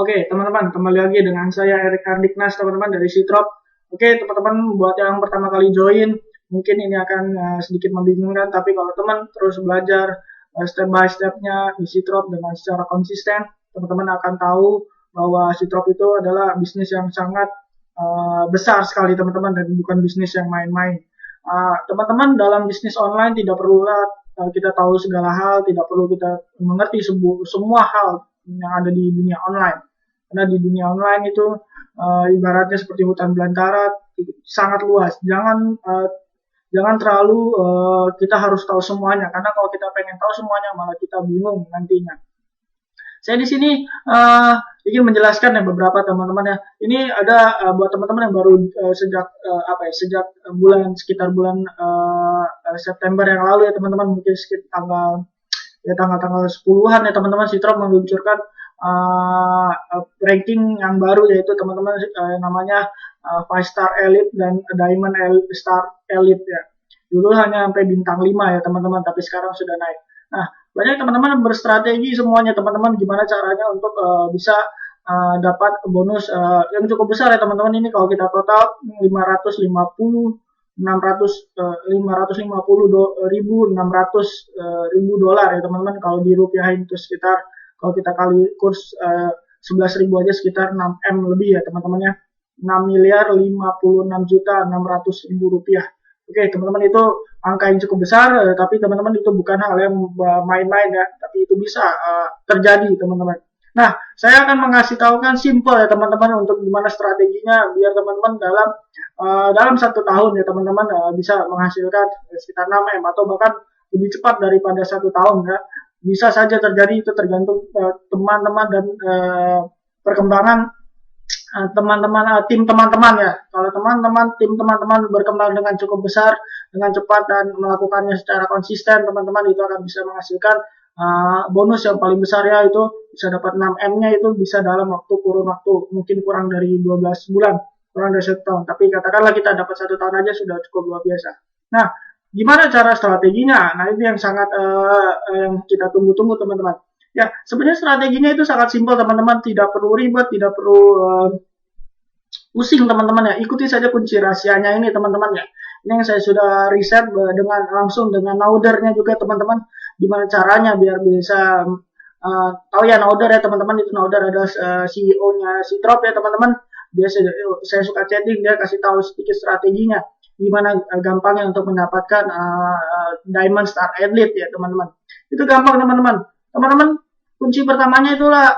Oke, teman-teman, kembali lagi dengan saya Erik Hardiknas, teman-teman dari Sitrop. Oke, teman-teman, buat yang pertama kali join, mungkin ini akan sedikit membingungkan, tapi kalau teman terus belajar step by step-nya di Sitrop dengan secara konsisten, teman-teman akan tahu bahwa Sitrop itu adalah bisnis yang sangat besar sekali, teman-teman, dan bukan bisnis yang main-main. Teman-teman, dalam bisnis online tidak perlulah kita tahu segala hal, tidak perlu kita mengerti semua hal yang ada di dunia online. Karena di dunia online itu ibaratnya seperti hutan belantara, sangat luas. Jangan terlalu kita harus tahu semuanya, karena kalau kita pengen tahu semuanya malah kita bingung nantinya. Saya di sini ingin menjelaskan ya beberapa teman-teman ya. Ini ada buat teman-teman yang baru sejak sekitar bulan September yang lalu ya teman-teman, mungkin sekitar tanggal 10-an ya teman-teman, Sitrop meluncurkan ranking yang baru, yaitu teman-teman namanya 5 Star Elite dan Diamond Star Elite ya. Dulu hanya sampai bintang 5 ya teman-teman, tapi sekarang sudah naik. Nah, banyak teman-teman berstrategi semuanya teman-teman, gimana caranya untuk bisa dapat bonus yang cukup besar ya teman-teman. Ini kalau kita total 550 dolar ya teman-teman. Kalau dirupiahin itu sekitar, kalau kita kali kurs 11.000 aja sekitar 6 M lebih ya teman-teman ya. 6.056.600.000 rupiah. Oke teman-teman, itu angka yang cukup besar, tapi teman-teman itu bukan hal yang main-main ya, tapi itu bisa terjadi teman-teman. Nah, saya akan mengasih tahukan simple ya teman-teman untuk gimana strateginya biar teman-teman dalam 1 tahun ya teman-teman bisa menghasilkan sekitar 6 M atau bahkan lebih cepat daripada 1 tahun ya. Bisa saja terjadi, itu tergantung teman-teman dan perkembangan tim teman-teman ya. Kalau tim teman-teman berkembang dengan cukup besar, dengan cepat dan melakukannya secara konsisten, teman-teman itu akan bisa menghasilkan bonus yang paling besar ya, itu bisa dapat 6 M-nya itu bisa dalam kurun waktu mungkin kurang dari 12 bulan, kurang dari 1 tahun. Tapi katakanlah kita dapat 1 tahun aja sudah cukup luar biasa. Nah, gimana cara strateginya? Nah, itu yang sangat yang kita tunggu-tunggu teman-teman. Ya, sebenarnya strateginya itu sangat simpel teman-teman, tidak perlu ribet, tidak perlu pusing teman-teman ya. Ikuti saja kunci rahasianya ini teman-teman ya. Ini yang saya sudah riset langsung dengan Naudernya juga teman-teman. Gimana caranya biar bisa tahu ya Nauder ya teman-teman. Itu Nauder adalah CEO-nya Sitrop ya teman-teman. Dia saya suka chatting, dia kasih tahu sedikit strateginya. Gimana gampangnya untuk mendapatkan Diamond Star Elite ya teman-teman. Itu gampang teman-teman. Teman-teman, kunci pertamanya itulah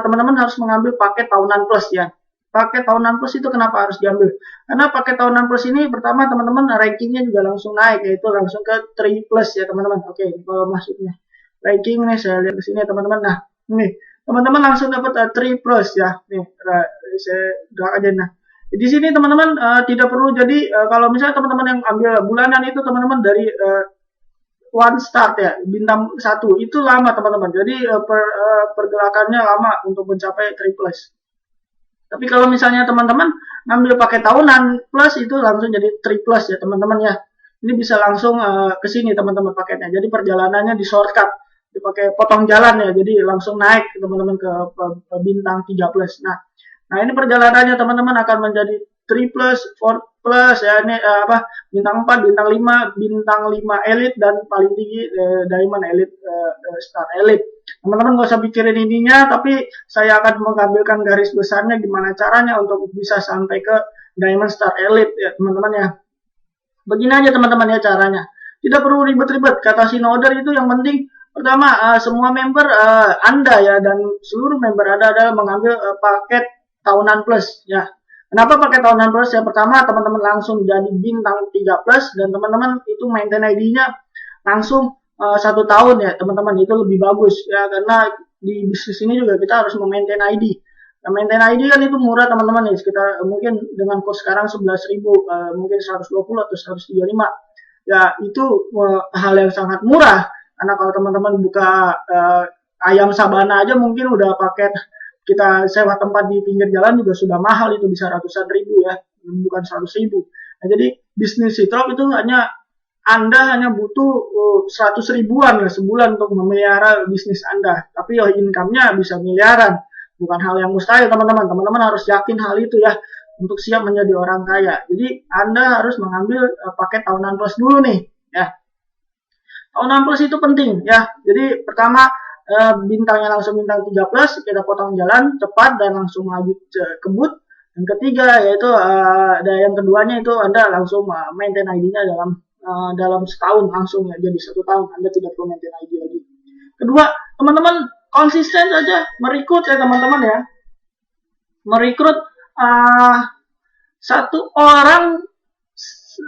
teman-teman harus mengambil paket tahunan plus ya. Paket tahunan plus itu kenapa harus diambil? Karena paket tahunan plus ini pertama teman-teman rankingnya juga langsung naik, yaitu langsung ke 3 plus ya teman-teman. Oke, kalau maksudnya ranking nih saya lihat ke sini teman-teman. Nah, ini teman-teman langsung dapat 3 plus ya. Nih, saya drag aja nah. Di sini teman-teman tidak perlu jadi kalau misalnya teman-teman yang ambil bulanan itu teman-teman dari one start ya, bintang 1 itu lama teman-teman. Jadi pergerakannya lama untuk mencapai 3 plus. Tapi kalau misalnya teman-teman ngambil pakai tahunan plus itu langsung jadi 3 plus ya teman-teman ya. Ini bisa langsung ke sini teman-teman paketnya. Jadi perjalanannya di shortcut, dipakai potong jalan ya. Jadi langsung naik teman-teman ke bintang 3 plus. Nah, ini perjalanannya teman-teman akan menjadi 3 plus, 4 plus ya, ini bintang 4, bintang 5, bintang 5 elite dan paling tinggi Diamond Elite Star Elite. Teman-teman nggak usah pikirin ininya, tapi saya akan mengambilkan garis besarnya gimana caranya untuk bisa sampai ke Diamond Star Elite ya teman-teman ya. Begini aja teman-teman ya caranya. Tidak perlu ribet-ribet. Kata si Nauder itu yang penting pertama semua member Anda ya dan seluruh member Anda adalah mengambil paket tahunan plus ya. Kenapa pakai tahunan plus? Yang pertama teman-teman langsung jadi bintang 3 plus dan teman-teman itu maintain ID-nya langsung 1 tahun ya teman-teman, itu lebih bagus ya, karena di bisnis ini juga kita harus memaintain ID. Nah, maintain ID kan itu murah teman-teman ya, sekitar mungkin dengan kos sekarang 11.000 mungkin 120 atau 135 ya, itu hal yang sangat murah. Karena kalau teman-teman buka ayam sabana aja mungkin udah paket kita sewa tempat di pinggir jalan juga sudah mahal, itu bisa ratusan ribu ya, bukan 100.000. Nah, jadi bisnis Sitrop itu Anda hanya butuh 100 ribuan ya sebulan untuk memelihara bisnis Anda, tapi income-nya bisa miliaran. bukan hal yang mustahil teman-teman. Teman-teman harus yakin hal itu ya untuk siap menjadi orang kaya. Jadi Anda harus mengambil paket tahunan plus dulu nih ya. Tahunan plus itu penting ya. Jadi pertama bintangnya langsung bintang 3 plus, kita potong jalan cepat dan langsung maju kebut. Yang ketiga yaitu yang keduanya itu Anda langsung maintain ID-nya dalam setahun langsung ya, jadi 1 tahun Anda tidak perlu maintain ID lagi. Kedua, teman-teman konsisten saja merekrut ya teman-teman ya. Merekrut 1 orang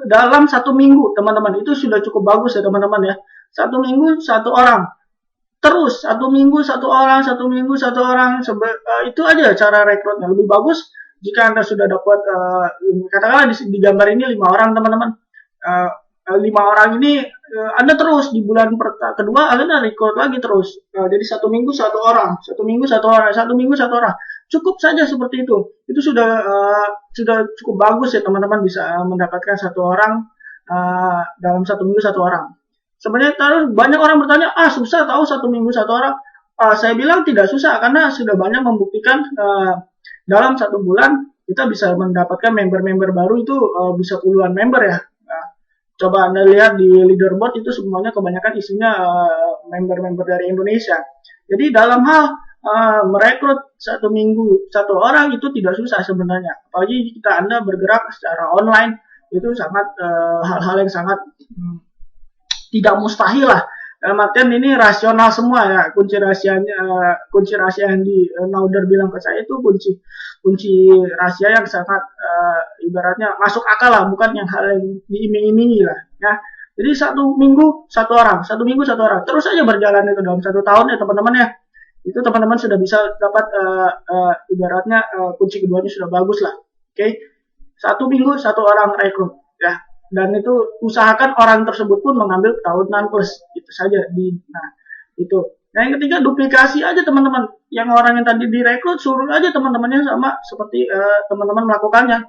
dalam 1 minggu teman-teman, itu sudah cukup bagus ya teman-teman ya. 1 minggu 1 orang. Terus 1 minggu 1 orang, 1 minggu 1 orang, itu aja cara rekrutnya. Lebih bagus jika Anda sudah dapat katakanlah di gambar ini 5 orang teman-teman. 5 orang ini Anda terus di bulan kedua Anda rekrut lagi terus. Jadi 1 minggu 1 orang, 1 minggu 1 orang, 1 minggu 1 orang. Cukup saja seperti itu. Itu sudah cukup bagus ya teman-teman, bisa mendapatkan 1 orang dalam 1 minggu 1 orang. Sebenarnya terus banyak orang bertanya, susah tahu 1 minggu 1 orang. Saya bilang tidak susah karena sudah banyak membuktikan dalam 1 bulan kita bisa mendapatkan member-member baru itu bisa puluhan member ya. Coba Anda lihat di leaderboard itu semuanya kebanyakan isinya member-member dari Indonesia. Jadi dalam hal merekrut 1 minggu 1 orang itu tidak susah sebenarnya. Apalagi jika Anda bergerak secara online, itu sangat hal-hal yang sangat tidak mustahil lah. Dalam artian ini rasional semua ya. Kunci rahasia yang di Nauder bilang ke saya itu kunci rahasia yang sangat ibaratnya masuk akal lah, bukan yang hal yang diiming-imingi lah ya. Jadi 1 minggu 1 orang, 1 minggu 1 orang, terus aja berjalan itu dalam 1 tahun ya teman-teman ya. Itu teman-teman sudah bisa dapat ibaratnya kunci keduanya sudah bagus lah. Oke. 1 minggu 1 orang rekrut ya. Dan itu usahakan orang tersebut pun mengambil tahunan plus, itu saja itu. Nah, yang ketiga duplikasi aja teman-teman. Yang orang yang tadi direkrut suruh aja teman-temannya sama seperti teman-teman melakukannya.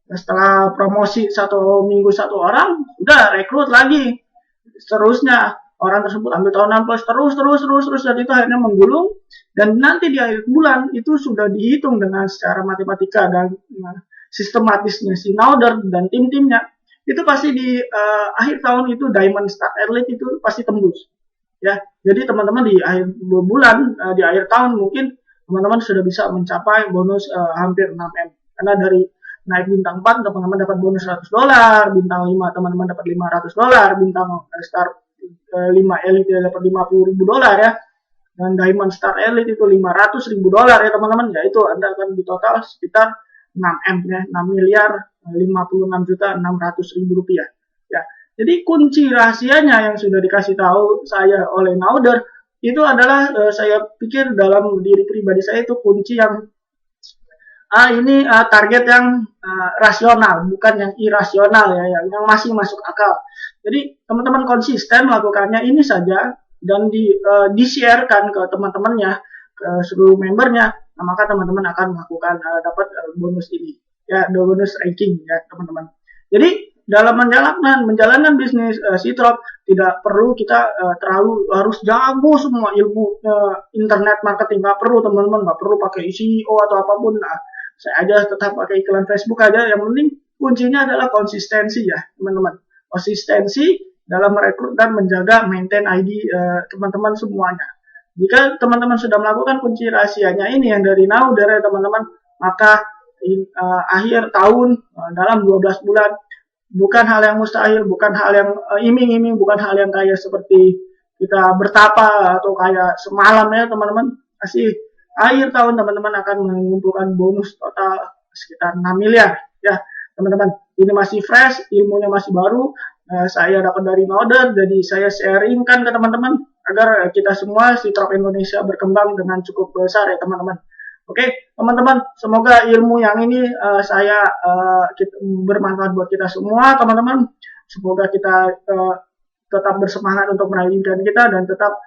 Nah, setelah promosi 1 minggu 1 orang, udah rekrut lagi. Seterusnya orang tersebut ambil tahunan plus terus dan itu akhirnya menggulung, dan nanti di akhir bulan itu sudah dihitung dengan secara matematika dan sistematisnya si Nauder dan tim-timnya. Itu pasti di akhir tahun itu Diamond Star Elite itu pasti tembus ya. Jadi teman-teman di akhir bulan di akhir tahun mungkin teman-teman sudah bisa mencapai bonus hampir 6M, karena dari naik bintang 4 teman-teman dapat bonus $100, bintang 5 teman-teman dapat $500, bintang Star 5 Elite dapat $50.000 ya, dan Diamond Star Elite itu $500.000 ya teman-teman. Ya itu Anda akan di total sekitar 6M ya, 6.056.600.000 rupiah ya. Jadi kunci rahasianya yang sudah dikasih tahu saya oleh Nauder itu adalah saya pikir dalam diri pribadi saya itu kunci yang ini target yang rasional, bukan yang irasional ya, yang masih masuk akal. Jadi teman-teman konsisten melakukannya ini saja dan di-sharekan ke teman-temannya, ke seluruh membernya. Nah, maka teman-teman akan melakukan dapat bonus ini ya, bonus ranking ya teman-teman. Jadi dalam menjalankan bisnis C-Trop tidak perlu kita terlalu harus jago semua ilmu internet marketing, nggak perlu teman-teman, nggak perlu pakai SEO atau apapun. Nah, saya aja tetap pakai iklan Facebook aja. Yang penting kuncinya adalah konsistensi ya teman-teman, konsistensi dalam merekrut dan menjaga maintain ID teman-teman semuanya. Jika teman-teman sudah melakukan kunci rahasianya ini yang dari Nauder ya teman-teman, maka akhir tahun dalam 12 bulan bukan hal yang mustahil, bukan hal yang iming-iming, bukan hal yang kayak seperti kita bertapa atau kayak semalam ya teman-teman. Masih akhir tahun teman-teman akan mengumpulkan bonus total sekitar 6 miliar ya teman-teman. Ini masih fresh, ilmunya masih baru. Saya dapat dari Nauder, jadi saya sharingkan ke teman-teman agar kita semua C-Trop Indonesia berkembang dengan cukup besar ya teman-teman. Oke, teman-teman, semoga ilmu yang ini bermanfaat buat kita semua, teman-teman. Semoga kita tetap bersemangat untuk meraihkan kita dan tetap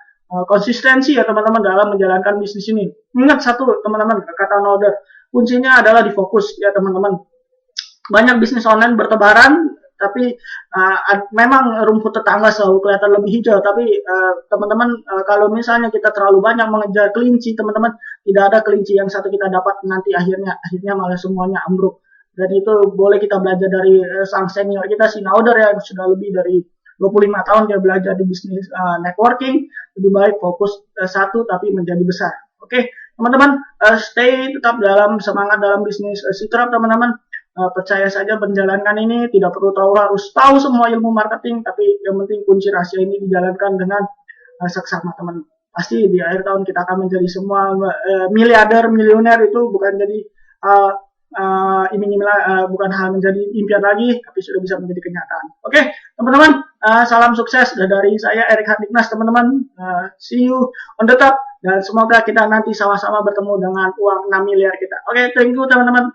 konsistensi ya teman-teman dalam menjalankan bisnis ini. Ingat satu teman-teman, kata Nauder, kuncinya adalah di fokus ya teman-teman. Banyak bisnis online bertebaran, tapi memang rumput tetangga selalu kelihatan lebih hijau. Tapi teman-teman, kalau misalnya kita terlalu banyak mengejar kelinci, teman-teman, tidak ada kelinci yang satu kita dapat, nanti akhirnya malah semuanya ambruk. Dan itu boleh kita belajar dari sang senior kita, si Nauder, yang sudah lebih dari 25 tahun dia belajar di bisnis networking. Lebih baik fokus satu tapi menjadi besar. Oke, teman-teman, stay tetap dalam semangat dalam bisnis Sitrap, teman-teman. Percaya saja menjalankan ini, tidak perlu harus tahu semua ilmu marketing, tapi yang penting kunci rahasia ini dijalankan dengan seksama, teman. Pasti di akhir tahun kita akan menjadi semua miliarder, milioner. Itu bukan jadi bukan hal menjadi impian lagi, tapi sudah bisa menjadi kenyataan. Oke, teman-teman, salam sukses dari saya Erik Handiknas, teman-teman. See you on the top, dan semoga kita nanti sama-sama bertemu dengan uang 6 miliar kita. Oke, thank you, teman-teman.